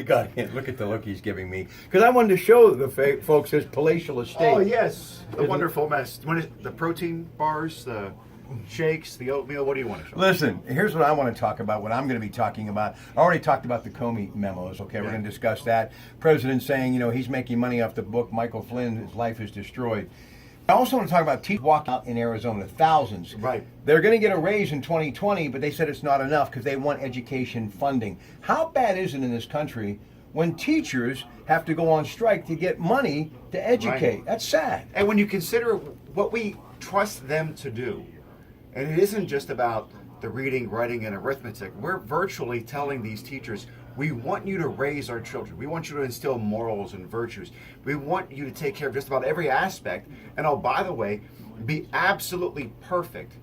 Got him. Look at the look he's giving me. Because I wanted to show the folks his palatial estate. Oh, yes. The wonderful mess. The protein bars, the shakes, the oatmeal. What do you want to show? Listen, here's what I want to talk about, what I'm going to be talking about. I already talked about the Comey memos, okay? We're going to discuss that. President saying, he's making money off the book Michael Flynn, his life is destroyed. I also want to talk about teachers walking out in Arizona, thousands. Right. They're going to get a raise in 2020, but they said it's not enough because they want education funding. How bad is it in this country when teachers have to go on strike to get money to educate? Right. That's sad. And when you consider what we trust them to do, and it isn't just about the reading, writing, and arithmetic. We're virtually telling these teachers, we want you to raise our children. We want you to instill morals and virtues. We want you to take care of just about every aspect. And oh, by the way, be absolutely perfect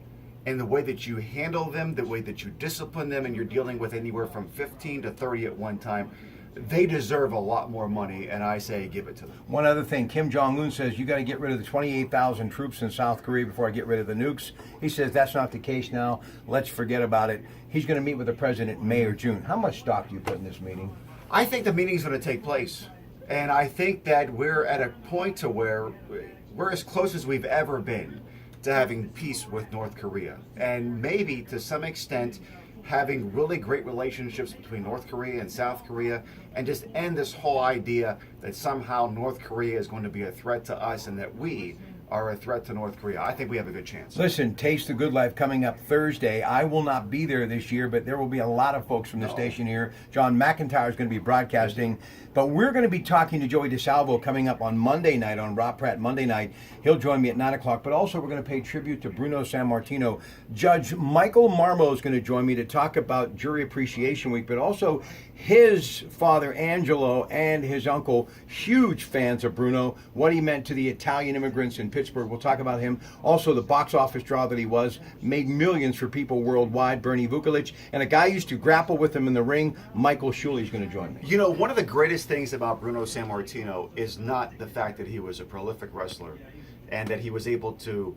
in the way that you handle them, the way that you discipline them, and you're dealing with anywhere from 15 to 30 at one time. They deserve a lot more money, and I say give it to them. One other thing, Kim Jong-un says you got to get rid of the 28,000 troops in South Korea before I get rid of the nukes. He says that's not the case now. Let's forget about it. He's going to meet with the president in May or June. How much stock do you put in this meeting? I think the meeting's going to take place, and I think that we're at a point to where we're as close as we've ever been to having peace with North Korea, and maybe to some extent having really great relationships between North Korea and South Korea, and just end this whole idea that somehow North Korea is going to be a threat to us and that we are a threat to North Korea. I think we have a good chance. Listen, Taste the Good Life coming up Thursday. I will not be there this year, but there will be a lot of folks from the station here. John McIntyre is going to be broadcasting. But we're going to be talking to Joey DeSalvo coming up on Monday night, on Rob Pratte Monday night. He'll join me at 9 o'clock. But also we're going to pay tribute to Bruno Sammartino. Judge Michael Marmo is going to join me to talk about Jury Appreciation Week, but also his father, Angelo, and his uncle, huge fans of Bruno, what he meant to the Italian immigrants in Pittsburgh. We'll talk about him. Also, the box office draw that he was, made millions for people worldwide, Bernie Vukovic. And a guy used to grapple with him in the ring, Michael Shuley, is going to join me. One of the greatest things about Bruno Sammartino is not the fact that he was a prolific wrestler and that he was able to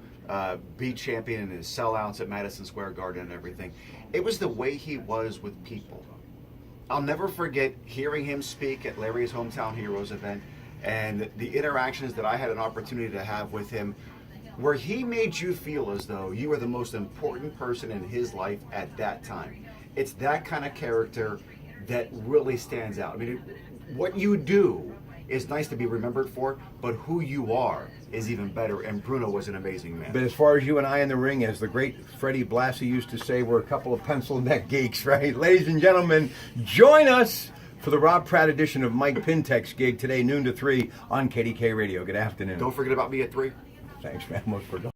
be champion in his sellouts at Madison Square Garden and everything. It was the way he was with people. I'll never forget hearing him speak at Larry's Hometown Heroes event and the interactions that I had an opportunity to have with him, where he made you feel as though you were the most important person in his life at that time. It's that kind of character that really stands out. I mean, what you do is nice to be remembered for, but who you are is even better, and Bruno was an amazing man. But as far as you and I in the ring, as the great Freddie Blassie used to say, we're a couple of pencil neck geeks, right? Ladies and gentlemen, join us for the Rob Pratt edition of Mike Pintek's gig today, noon to 3 on KDK Radio. Good afternoon. Don't forget about me at 3. Thanks, man. Most